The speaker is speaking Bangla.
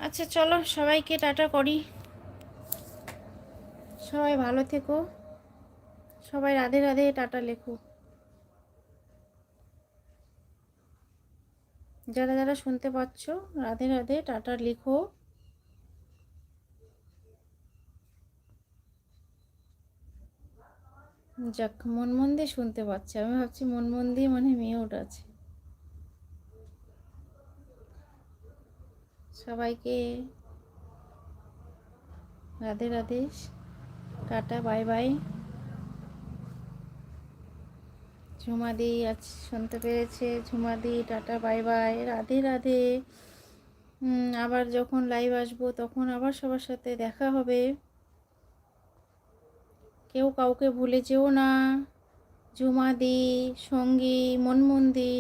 আচ্ছা চলো সবাইকে টাটা করি। সবাই ভালো থেকো। সবাই রাধে রাধে টাটা লেখো। যারা যারা শুনতে পাচ্ছ রাধে রাধে টাটা লিখো। যাক, মন মন দিয়ে শুনতে পাচ্ছে, আমি ভাবছি মন মন দিয়ে মানে মিউট আছে। সবাইকে Radhe Radhe, tata, bye bye. ঝুমাদি আজ শুনতে পেরেছে, ঝুমাদি tata bye bye, Radhe Radhe. আবার যখন লাইভ আসবো তখন আবার সবার সাথে দেখা হবে। কেউ কাউকে ভুলে যেও না। ঝুমাদি, সঙ্গী, মনমন্দি,